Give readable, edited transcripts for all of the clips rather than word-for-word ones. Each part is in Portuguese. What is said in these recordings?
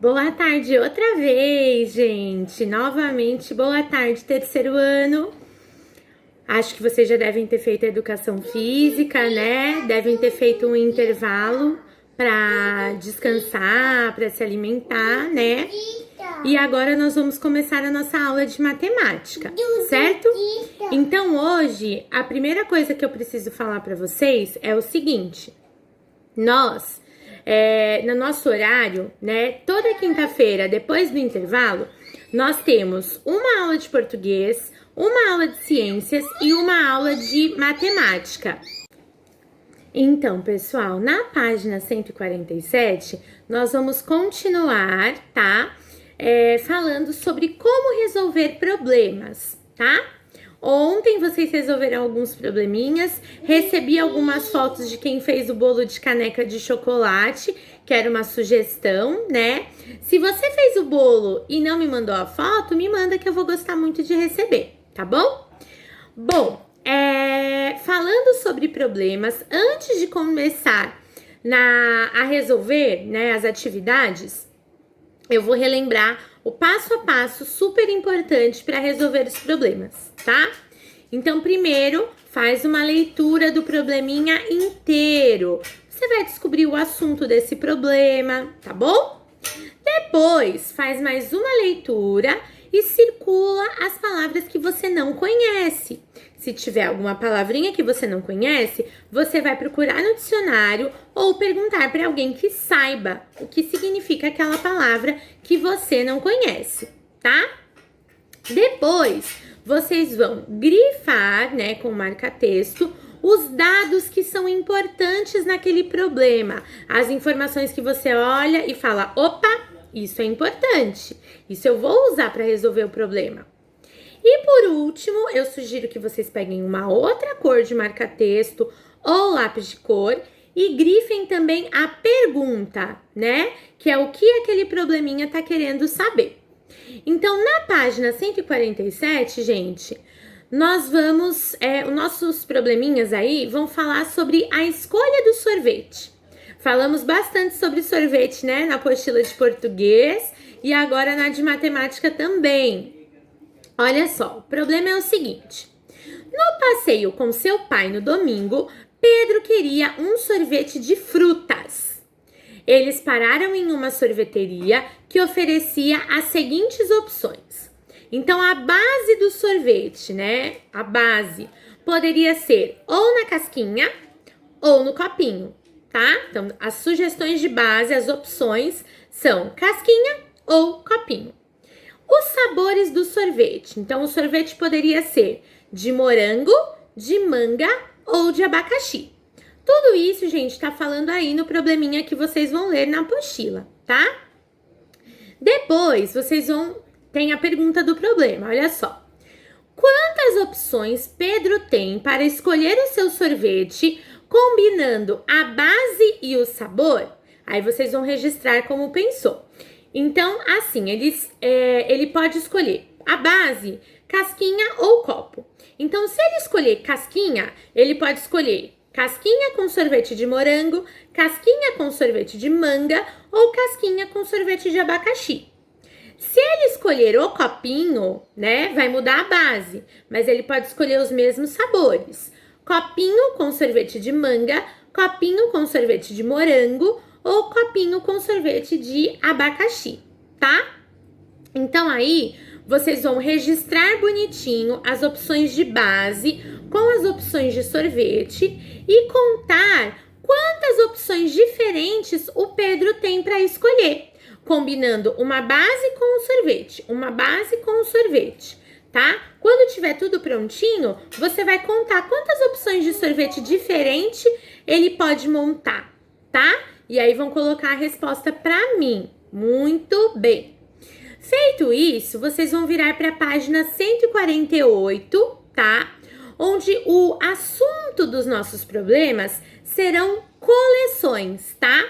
Boa tarde outra vez, gente. Novamente, boa tarde, terceiro ano. Acho que vocês já devem ter feito educação física, né? Devem ter feito um intervalo para descansar, para se alimentar, né? E agora nós vamos começar a nossa aula de matemática, certo? Então hoje, a primeira coisa que eu preciso falar para vocês é o seguinte. No nosso horário, né, toda quinta-feira, depois do intervalo, nós temos uma aula de português, uma aula de ciências e uma aula de matemática. Então, pessoal, na página 147, nós vamos continuar, tá? Falando sobre como resolver problemas, tá? Ontem vocês resolveram alguns probleminhas, recebi algumas fotos de quem fez o bolo de caneca de chocolate, que era uma sugestão, né? Se você fez o bolo e não me mandou a foto, me manda que eu vou gostar muito de receber, tá bom? Bom, falando sobre problemas, antes de começar a resolver, né, as atividades, eu vou relembrar o passo a passo super importante para resolver os problemas, tá? Então, primeiro, faz uma leitura do probleminha inteiro. Você vai descobrir o assunto desse problema, tá bom? Depois, faz mais uma leitura e circula as palavras que você não conhece. Se tiver alguma palavrinha que você não conhece, você vai procurar no dicionário ou perguntar para alguém que saiba o que significa aquela palavra que você não conhece, tá? Depois, vocês vão grifar, né, com marca-texto, os dados que são importantes naquele problema. As informações que você olha e fala, opa, isso é importante. Isso eu vou usar para resolver o problema. E por último, eu sugiro que vocês peguem uma outra cor de marca-texto ou lápis de cor e grifem também a pergunta, né? Que é o que aquele probleminha tá querendo saber. Então, na página 147, gente, nós vamos... os nossos probleminhas aí vão falar sobre a escolha do sorvete. Falamos bastante sobre sorvete, né? Na apostila de português e agora na de matemática também. Olha só, o problema é o seguinte. No passeio com seu pai no domingo, Pedro queria um sorvete de frutas. Eles pararam em uma sorveteria que oferecia as seguintes opções. Então, a base do sorvete, né? A base poderia ser ou na casquinha ou no copinho, tá? Então, as sugestões de base, as opções são casquinha ou copinho. Os sabores do sorvete. Então, o sorvete poderia ser de morango, de manga ou de abacaxi. Tudo isso, gente, tá falando aí no probleminha que vocês vão ler na apostila, tá? Depois, tem a pergunta do problema, olha só. Quantas opções Pedro tem para escolher o seu sorvete, combinando a base e o sabor? Aí vocês vão registrar como pensou. Então, assim, ele pode escolher a base, casquinha ou copo. Então, se ele escolher casquinha, ele pode escolher casquinha com sorvete de morango, casquinha com sorvete de manga ou casquinha com sorvete de abacaxi. Se ele escolher o copinho, né, vai mudar a base, mas ele pode escolher os mesmos sabores. Copinho com sorvete de manga, copinho com sorvete de morango ou copinho com sorvete de abacaxi, tá? Então aí, vocês vão registrar bonitinho as opções de base com as opções de sorvete e contar quantas opções diferentes o Pedro tem para escolher, combinando uma base com o sorvete, uma base com o sorvete, tá? Quando tiver tudo prontinho, você vai contar quantas opções de sorvete diferente ele pode montar, tá? E aí vão colocar a resposta para mim. Muito bem. Feito isso, vocês vão virar para a página 148, tá? Onde o assunto dos nossos problemas serão coleções, tá?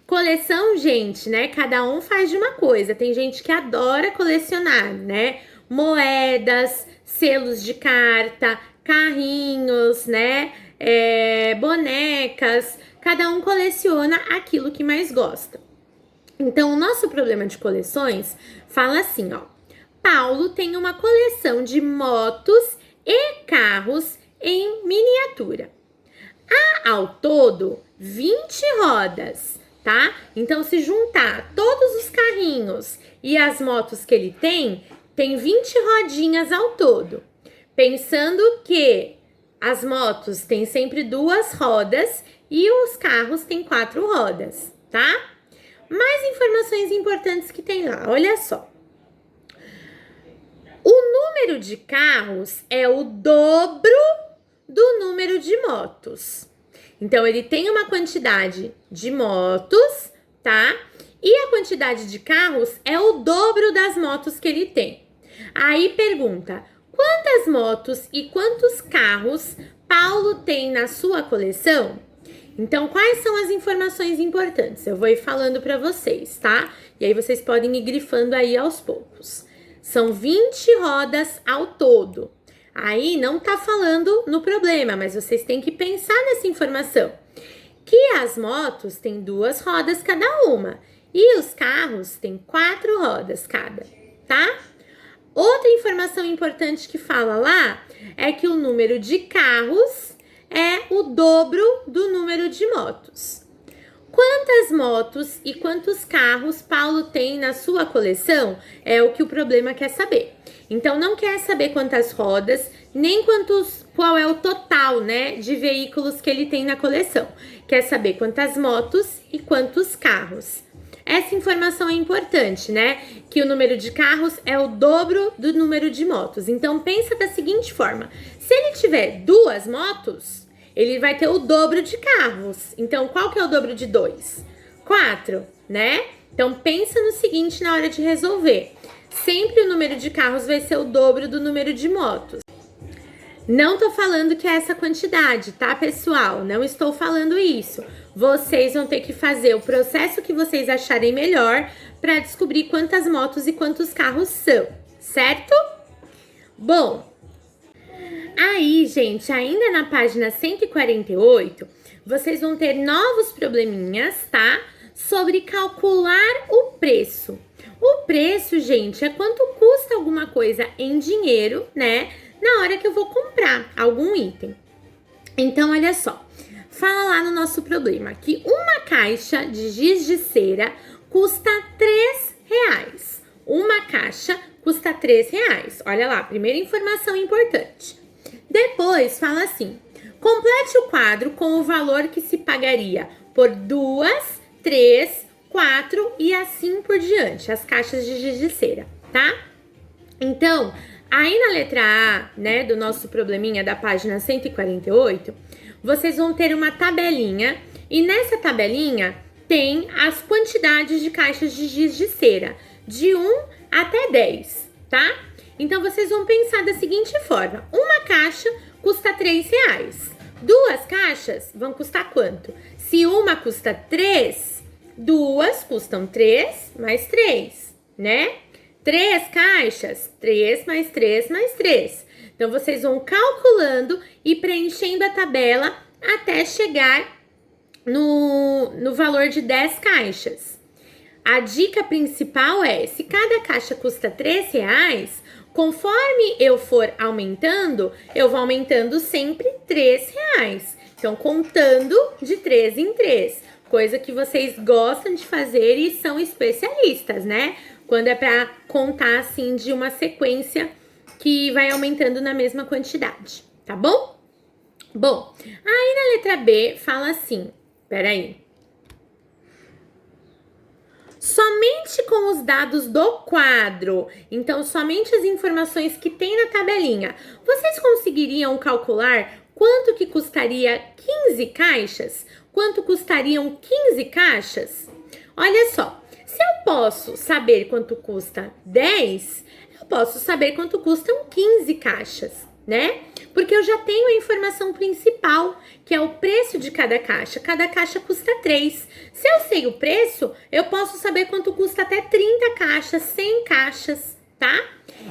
Coleção, gente, né? Cada um faz de uma coisa. Tem gente que adora colecionar, né? Moedas, selos de carta, carrinhos, né? Bonecas. Cada um coleciona aquilo que mais gosta. Então, o nosso problema de coleções fala assim, ó. Paulo tem uma coleção de motos e carros em miniatura. Há ao todo 20 rodas, tá? Então, se juntar todos os carrinhos e as motos que ele tem 20 rodinhas ao todo. Pensando que as motos têm sempre 2 rodas e os carros têm 4 rodas, tá? Mais informações importantes que tem lá, olha só. O número de carros é o dobro do número de motos. Então, ele tem uma quantidade de motos, tá? E a quantidade de carros é o dobro das motos que ele tem. Aí pergunta, quantas motos e quantos carros Paulo tem na sua coleção? Então, quais são as informações importantes? Eu vou ir falando para vocês, tá? E aí vocês podem ir grifando aí aos poucos. São 20 rodas ao todo. Aí não tá falando no problema, mas vocês têm que pensar nessa informação. Que as motos têm 2 rodas cada uma e os carros têm 4 rodas cada, tá? Outra informação importante que fala lá é que o número de carros é o dobro do número de motos. Quantas motos e quantos carros Paulo tem na sua coleção é o que o problema quer saber. Então, não quer saber quantas rodas, nem qual é o total, né, de veículos que ele tem na coleção. Quer saber quantas motos e quantos carros. Essa informação é importante, né? Que o número de carros é o dobro do número de motos. Então, pensa da seguinte forma. Se ele tiver 2 motos, ele vai ter o dobro de carros. Então, qual que é o dobro de 2? 4, né? Então, pensa no seguinte na hora de resolver. Sempre o número de carros vai ser o dobro do número de motos. Não tô falando que é essa quantidade, tá, pessoal? Não estou falando isso. Vocês vão ter que fazer o processo que vocês acharem melhor para descobrir quantas motos e quantos carros são, certo? Bom, aí, gente, ainda na página 148, vocês vão ter novos probleminhas, tá? Sobre calcular o preço. O preço, gente, é quanto custa alguma coisa em dinheiro, né? Na hora que eu vou comprar algum item. Então, olha só. Fala lá no nosso problema que uma caixa de giz de cera custa R$3. Uma caixa custa R$3. Olha lá, primeira informação importante. Depois fala assim: complete o quadro com o valor que se pagaria por 2, 3, 4 e assim por diante, as caixas de giz de cera, tá? Então, aí na letra A, né, do nosso probleminha da página 148, vocês vão ter uma tabelinha e nessa tabelinha tem as quantidades de caixas de giz de cera, de 1 até 10, tá? Então, vocês vão pensar da seguinte forma: uma caixa custa R$3. 2 caixas vão custar quanto? Se uma custa 3, 2 custam 3 mais 3, né? 3 caixas, 3 mais 3 mais 3. Então, vocês vão calculando e preenchendo a tabela até chegar no valor de 10 caixas. A dica principal é, se cada caixa custa R$3, conforme eu for aumentando, eu vou aumentando sempre R$3. Então, contando de 3 em 3. Coisa que vocês gostam de fazer e são especialistas, né? Quando é para contar assim de uma sequência que vai aumentando na mesma quantidade, tá bom? Bom, aí na letra B fala assim, peraí. Somente com os dados do quadro, então somente as informações que tem na tabelinha, vocês conseguiriam calcular quanto que custaria 15 caixas? Quanto custariam 15 caixas? Olha só, se eu posso saber quanto custa 10, eu posso saber quanto custam 15 caixas, né? Porque eu já tenho a informação principal, que é o preço de cada caixa. Cada caixa custa 3. Se eu sei o preço, eu posso saber quanto custa até 30 caixas, 100 caixas, tá?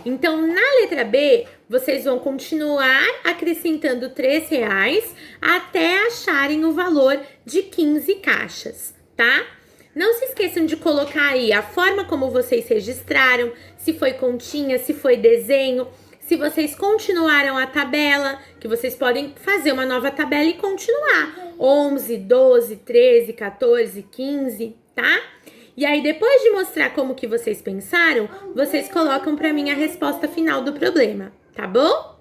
Então, na letra B, vocês vão continuar acrescentando R$3 até acharem o valor de 15 caixas, tá? Não se esqueçam de colocar aí a forma como vocês registraram, se foi continha, se foi desenho, se vocês continuaram a tabela, que vocês podem fazer uma nova tabela e continuar. 11, 12, 13, 14, 15, tá? E aí, depois de mostrar como que vocês pensaram, vocês colocam pra mim a resposta final do problema, tá bom?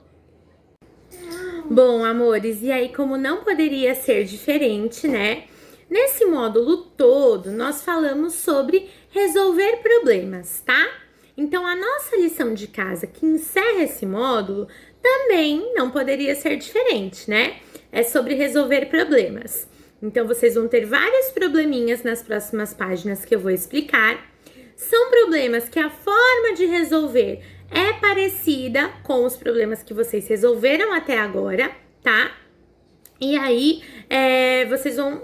Bom, amores, e aí como não poderia ser diferente, né? Nesse módulo todo, nós falamos sobre resolver problemas, tá? Então, a nossa lição de casa que encerra esse módulo também não poderia ser diferente, né? É sobre resolver problemas. Então, vocês vão ter vários probleminhas nas próximas páginas que eu vou explicar. São problemas que a forma de resolver é parecida com os problemas que vocês resolveram até agora, tá? E aí, vocês vão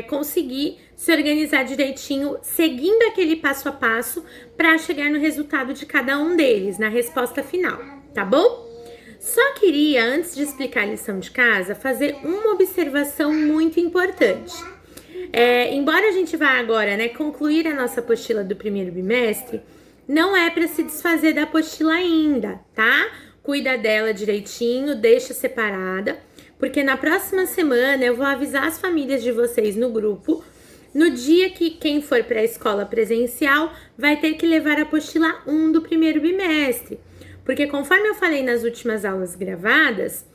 conseguir se organizar direitinho, seguindo aquele passo a passo, para chegar no resultado de cada um deles, na resposta final, tá bom? Só queria, antes de explicar a lição de casa, fazer uma observação muito importante. Embora a gente vá agora, né, concluir a nossa apostila do primeiro bimestre, não é para se desfazer da apostila ainda, tá? Cuida dela direitinho, deixa separada, porque na próxima semana eu vou avisar as famílias de vocês no grupo, no dia que quem for para a escola presencial vai ter que levar a apostila 1 do primeiro bimestre. Porque conforme eu falei nas últimas aulas gravadas,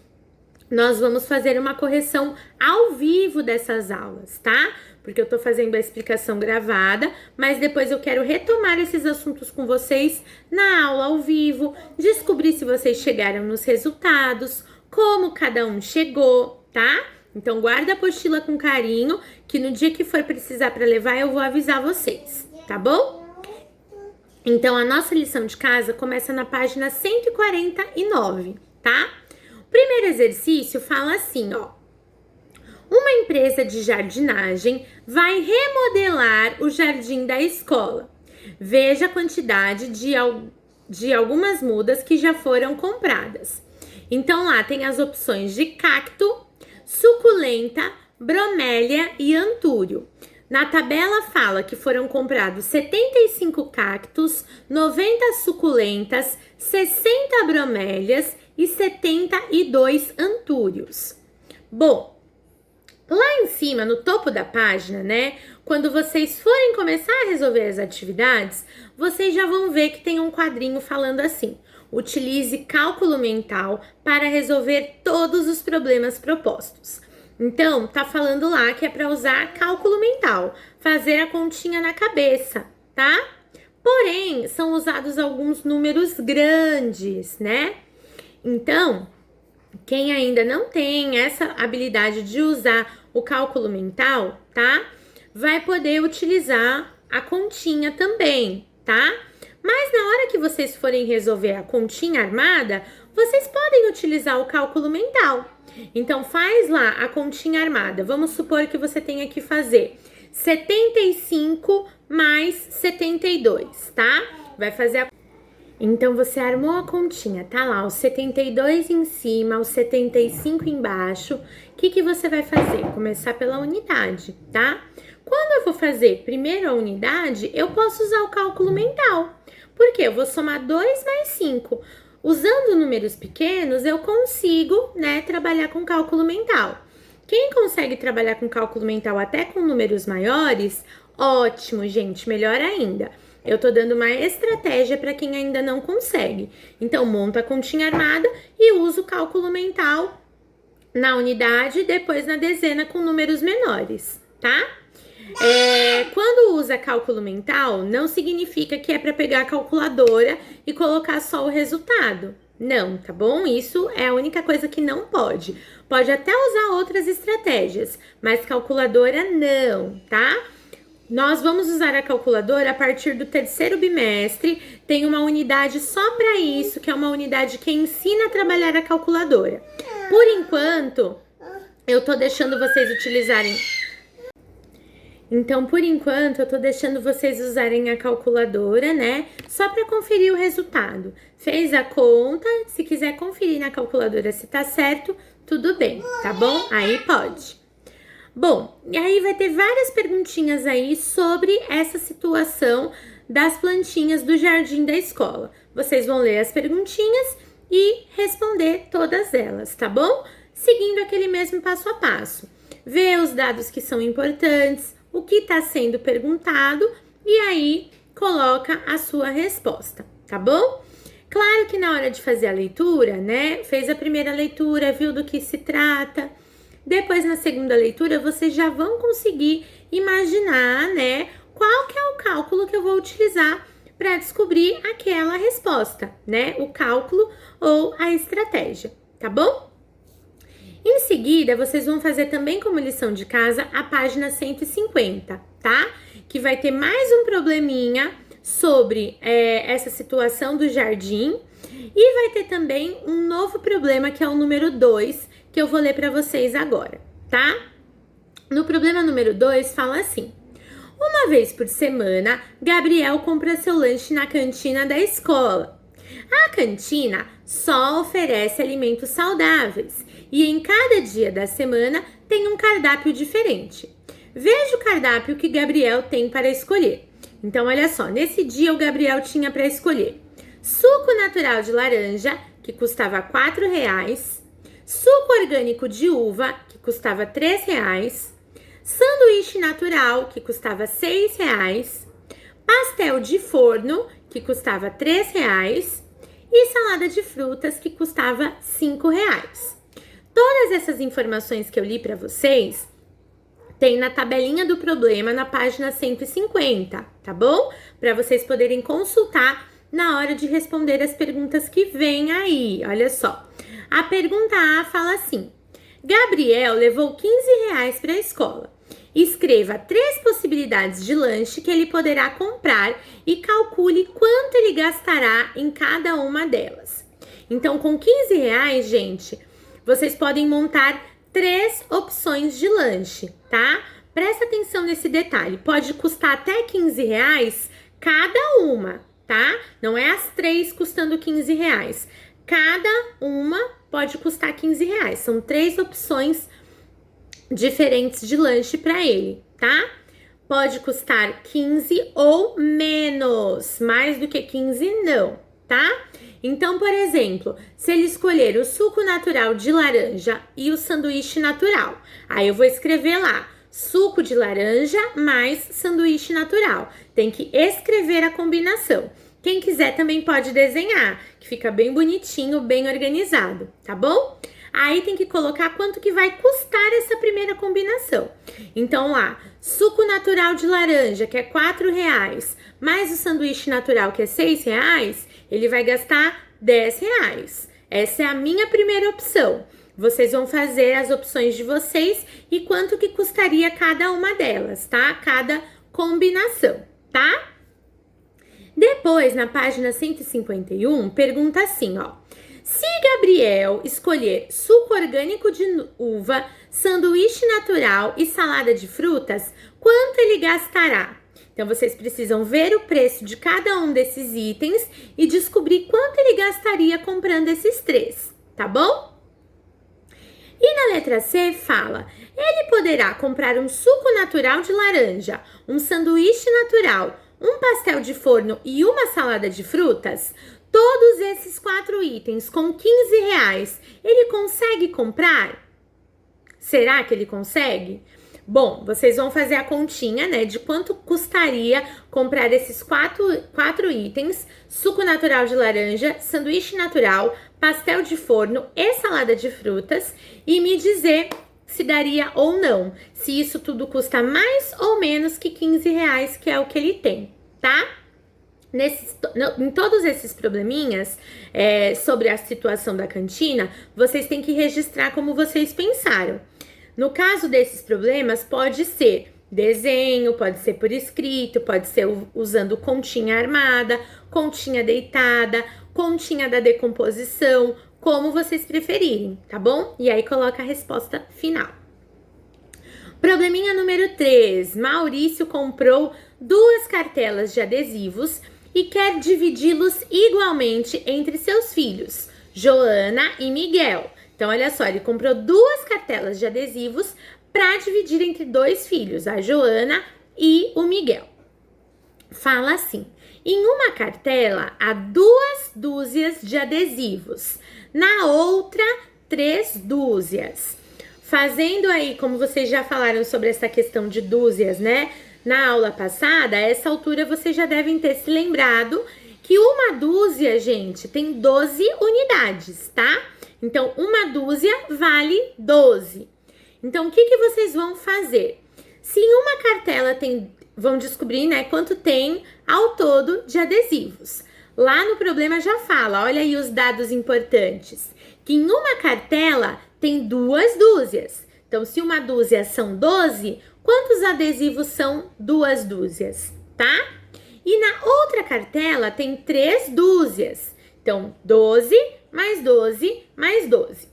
nós vamos fazer uma correção ao vivo dessas aulas, tá? Porque eu tô fazendo a explicação gravada, mas depois eu quero retomar esses assuntos com vocês na aula ao vivo, descobrir se vocês chegaram nos resultados, como cada um chegou, tá? Então, guarda a apostila com carinho, que no dia que for precisar para levar, eu vou avisar vocês, tá bom? Então, a nossa lição de casa começa na página 149, tá? O primeiro exercício fala assim, ó. Uma empresa de jardinagem vai remodelar o jardim da escola. Veja a quantidade de algumas mudas que já foram compradas. Então, lá tem as opções de cacto, suculenta, bromélia e antúrio. Na tabela fala que foram comprados 75 cactos, 90 suculentas, 60 bromélias e 72 antúrios. Bom, lá em cima, no topo da página, né? Quando vocês forem começar a resolver as atividades, vocês já vão ver que tem um quadrinho falando assim: utilize cálculo mental para resolver todos os problemas propostos. Então, tá falando lá que é para usar cálculo mental, fazer a continha na cabeça, tá? Porém, são usados alguns números grandes, né? Então, quem ainda não tem essa habilidade de usar o cálculo mental, tá? Vai poder utilizar a continha também, tá? Mas na hora que vocês forem resolver a continha armada, vocês podem utilizar o cálculo mental. Então, faz lá a continha armada. Vamos supor que você tenha que fazer 75 mais 72, tá? Vai fazer a... Então, você armou a continha, tá lá, os 72 em cima, os 75 embaixo. O que você vai fazer? Começar pela unidade, tá? Quando eu vou fazer primeiro a unidade, eu posso usar o cálculo mental. Por quê? Eu vou somar 2 mais 5. Usando números pequenos, eu consigo, né, trabalhar com cálculo mental. Quem consegue trabalhar com cálculo mental até com números maiores, ótimo, gente, melhor ainda. Eu tô dando uma estratégia para quem ainda não consegue. Então, monta a continha armada e usa o cálculo mental na unidade e depois na dezena com números menores, tá? Quando usa cálculo mental, não significa que é para pegar a calculadora e colocar só o resultado. Não, tá bom? Isso é a única coisa que não pode. Pode até usar outras estratégias, mas calculadora não, tá? Nós vamos usar a calculadora a partir do terceiro bimestre. Tem uma unidade só para isso, que é uma unidade que ensina a trabalhar a calculadora. Por enquanto, eu tô deixando vocês utilizarem... Então, por enquanto, eu tô deixando vocês usarem a calculadora, né? Só para conferir o resultado. Fez a conta, se quiser conferir na calculadora se tá certo, tudo bem, tá bom? Aí pode. Bom, e aí vai ter várias perguntinhas aí sobre essa situação das plantinhas do jardim da escola. Vocês vão ler as perguntinhas e responder todas elas, tá bom? Seguindo aquele mesmo passo a passo. Ver os dados que são importantes, o que está sendo perguntado e aí coloca a sua resposta, tá bom? Claro que na hora de fazer a leitura, né? Fez a primeira leitura, viu do que se trata. Depois, na segunda leitura, vocês já vão conseguir imaginar, né? Qual que é o cálculo que eu vou utilizar para descobrir aquela resposta, né? O cálculo ou a estratégia, tá bom? Em seguida, vocês vão fazer também como lição de casa a página 150, tá? Que vai ter mais um probleminha sobre essa situação do jardim. E vai ter também um novo problema, que é o número 2, que eu vou ler para vocês agora, tá? No problema número 2, fala assim: uma vez por semana, Gabriel compra seu lanche na cantina da escola. A cantina só oferece alimentos saudáveis e em cada dia da semana tem um cardápio diferente. Veja o cardápio que Gabriel tem para escolher. Então, olha só, nesse dia o Gabriel tinha para escolher suco natural de laranja, que custava R$4, suco orgânico de uva, que custava R$3, sanduíche natural, que custava R$6, pastel de forno, que custava R$3, e salada de frutas, que custava R$5. Todas essas informações que eu li para vocês tem na tabelinha do problema na página 150, tá bom? Para vocês poderem consultar na hora de responder as perguntas que vêm aí. Olha só. A pergunta A fala assim: Gabriel levou R$15 para a escola. Escreva 3 possibilidades de lanche que ele poderá comprar e calcule quanto ele gastará em cada uma delas. Então, com R$15, gente, vocês podem montar 3 opções de lanche, tá? Presta atenção nesse detalhe. Pode custar até R$15 cada uma, tá? Não é as 3 custando R$15. Cada uma pode custar R$15. São 3 opções diferentes de lanche para ele, tá? Pode custar 15 ou menos. Mais do que 15, não, tá? Então, por exemplo, se ele escolher o suco natural de laranja e o sanduíche natural, aí eu vou escrever lá, suco de laranja mais sanduíche natural. Tem que escrever a combinação. Quem quiser também pode desenhar, que fica bem bonitinho, bem organizado, tá bom? Aí tem que colocar quanto que vai custar essa primeira combinação. Então lá, suco natural de laranja, que é R$4, mais o sanduíche natural, que é R$6, ele vai gastar R$10. Essa é a minha primeira opção. Vocês vão fazer as opções de vocês e quanto que custaria cada uma delas, tá? Cada combinação, tá? Depois, na página 151, pergunta assim, ó. Se Gabriel escolher suco orgânico de uva, sanduíche natural e salada de frutas, quanto ele gastará? Então, vocês precisam ver o preço de cada um desses itens e descobrir quanto ele gastaria comprando esses 3, tá bom? E na letra C fala, ele poderá comprar um suco natural de laranja, um sanduíche natural, um pastel de forno e uma salada de frutas? Todos esses 4 itens com R$15, ele consegue comprar? Será que ele consegue? Bom, vocês vão fazer a continha, né, de quanto custaria comprar esses 4 itens, suco natural de laranja, sanduíche natural, pastel de forno e salada de frutas, e me dizer se daria ou não, se isso tudo custa mais ou menos que R$15, que é o que ele tem, tá? Em todos esses probleminhas sobre a situação da cantina, vocês têm que registrar como vocês pensaram. No caso desses problemas, pode ser desenho, pode ser por escrito, pode ser usando continha armada, continha deitada, continha da decomposição, como vocês preferirem, tá bom? E aí coloca a resposta final. Probleminha número 3. Maurício comprou 2 cartelas de adesivos e quer dividi-los igualmente entre seus filhos, Joana e Miguel. Então, olha só, ele comprou 2 cartelas de adesivos para dividir entre 2 filhos, a Joana e o Miguel. Fala assim: em uma cartela há 2 dúzias de adesivos, na outra 3 dúzias. Fazendo aí, como vocês já falaram sobre essa questão de dúzias, né? Na aula passada, a essa altura vocês já devem ter se lembrado que uma dúzia, gente, tem 12 unidades, tá? Então, uma dúzia vale 12. Então, o que vocês vão fazer? Se em uma cartela vão descobrir, né, quanto tem ao todo de adesivos. Lá no problema já fala, olha aí os dados importantes, que em uma cartela tem 2 dúzias. Então, se uma dúzia são 12, quantos adesivos são 2 dúzias, tá? E na outra cartela tem 3 dúzias. Então, 12 mais 12 mais 12.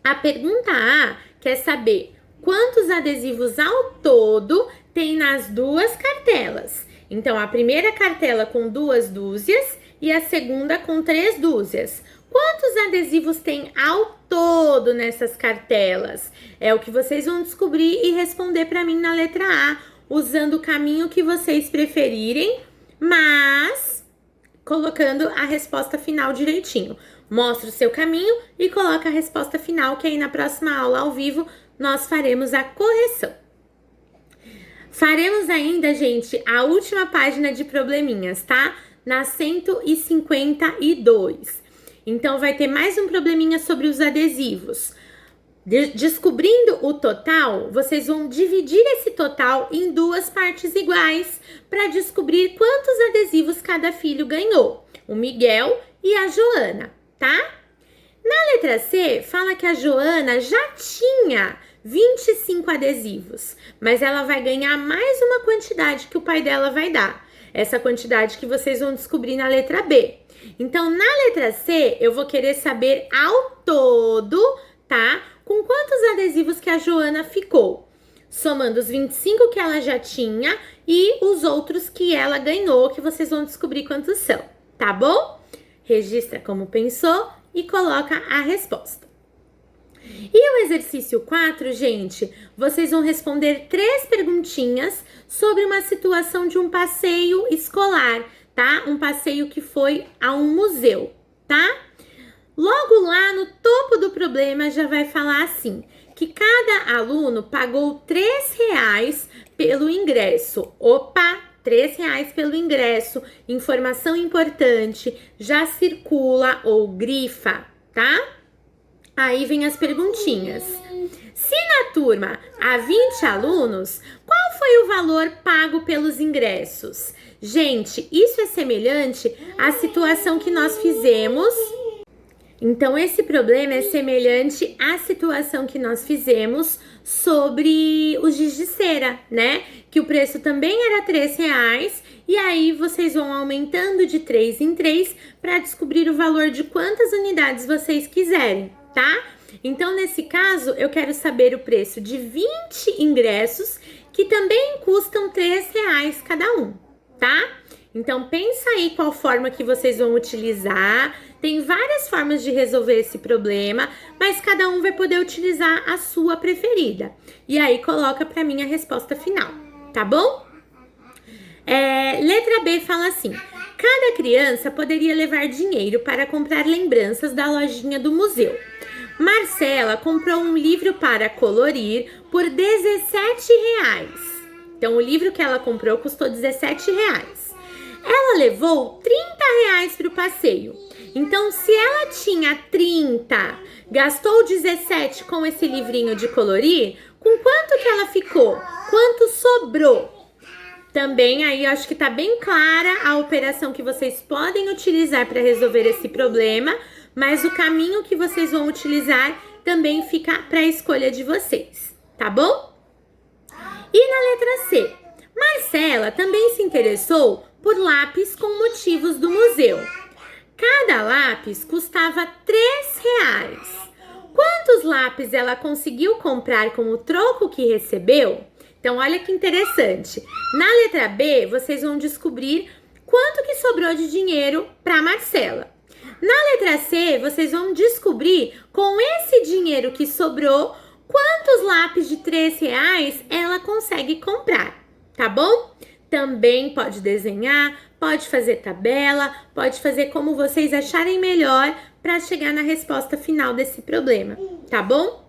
A pergunta A quer saber quantos adesivos ao todo tem nas 2 cartelas. Então, a primeira cartela com 2 dúzias e a segunda com 3 dúzias. Quantos adesivos tem ao todo nessas cartelas? É o que vocês vão descobrir e responder para mim na letra A, usando o caminho que vocês preferirem, mas colocando a resposta final direitinho. Mostra o seu caminho e coloca a resposta final, que aí na próxima aula ao vivo nós faremos a correção. Faremos ainda, gente, a última página de probleminhas, tá? Na 152. Então, vai ter mais um probleminha sobre os adesivos. Descobrindo o total, vocês vão dividir esse total em 2 partes iguais para descobrir quantos adesivos cada filho ganhou, o Miguel e a Joana, tá? Na letra C, fala que a Joana já tinha 25 adesivos, mas ela vai ganhar mais uma quantidade que o pai dela vai dar. Essa quantidade que vocês vão descobrir na letra B. Então, na letra C, eu vou querer saber ao todo, tá? Com quantos adesivos que a Joana ficou. Somando os 25 que ela já tinha e os outros que ela ganhou, que vocês vão descobrir quantos são, tá bom? Registra como pensou e coloca a resposta. E o exercício 4, gente, vocês vão responder 3 perguntinhas sobre uma situação de um passeio escolar, tá? Um passeio que foi a um museu, tá? Logo lá no topo do problema já vai falar assim, que cada aluno pagou R$3 pelo ingresso. Opa, R$3 pelo ingresso, informação importante, já circula ou grifa, tá? Aí vem as perguntinhas. Se na turma há 20 alunos, qual foi o valor pago pelos ingressos? Gente, isso é semelhante à situação que nós fizemos. Então, esse problema é semelhante à situação que nós fizemos sobre os giz de cera, né? Que o preço também era R$3 e aí vocês vão aumentando de 3 em 3 para descobrir o valor de quantas unidades vocês quiserem, tá? Então, nesse caso, eu quero saber o preço de 20 ingressos que também custam R$3 cada um, tá? Então, pensa aí qual forma que vocês vão utilizar. Tem várias formas de resolver esse problema, mas cada um vai poder utilizar a sua preferida. E aí, coloca pra mim a resposta final, tá bom? Letra B fala assim: cada criança poderia levar dinheiro para comprar lembranças da lojinha do museu. Marcela comprou um livro para colorir por R$17. Então, o livro que ela comprou custou R$17. Ela levou R$30 para o passeio. Então, se ela tinha 30, gastou 17 com esse livrinho de colorir, com quanto que ela ficou? Quanto sobrou? Também aí eu acho que tá bem clara a operação que vocês podem utilizar para resolver esse problema, mas o caminho que vocês vão utilizar também fica para a escolha de vocês, tá bom? E na letra C, Marcela também se interessou por lápis com motivos do museu. Cada lápis custava R$3. Quantos lápis ela conseguiu comprar com o troco que recebeu? Então, olha que interessante. Na letra B, vocês vão descobrir quanto que sobrou de dinheiro para Marcela. Na letra C, vocês vão descobrir, com esse dinheiro que sobrou, quantos lápis de R$3 ela consegue comprar, tá bom? Também pode desenhar, pode fazer tabela, pode fazer como vocês acharem melhor para chegar na resposta final desse problema, tá bom?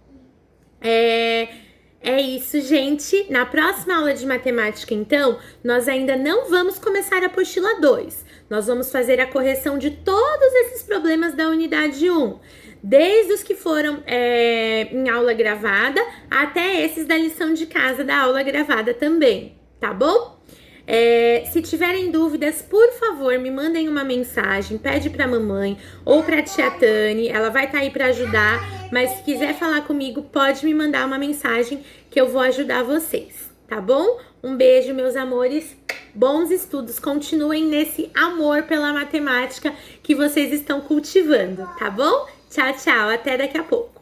É isso, gente. Na próxima aula de matemática, então, nós ainda não vamos começar a apostila 2. Nós vamos fazer a correção de todos esses problemas da unidade 1. Desde os que foram em aula gravada, até esses da lição de casa da aula gravada também, tá bom? Se tiverem dúvidas, por favor, me mandem uma mensagem, pede pra mamãe ou pra tia Tani, ela vai estar aí pra ajudar, mas se quiser falar comigo, pode me mandar uma mensagem que eu vou ajudar vocês, tá bom? Um beijo, meus amores, bons estudos, continuem nesse amor pela matemática que vocês estão cultivando, tá bom? Tchau, tchau, até daqui a pouco.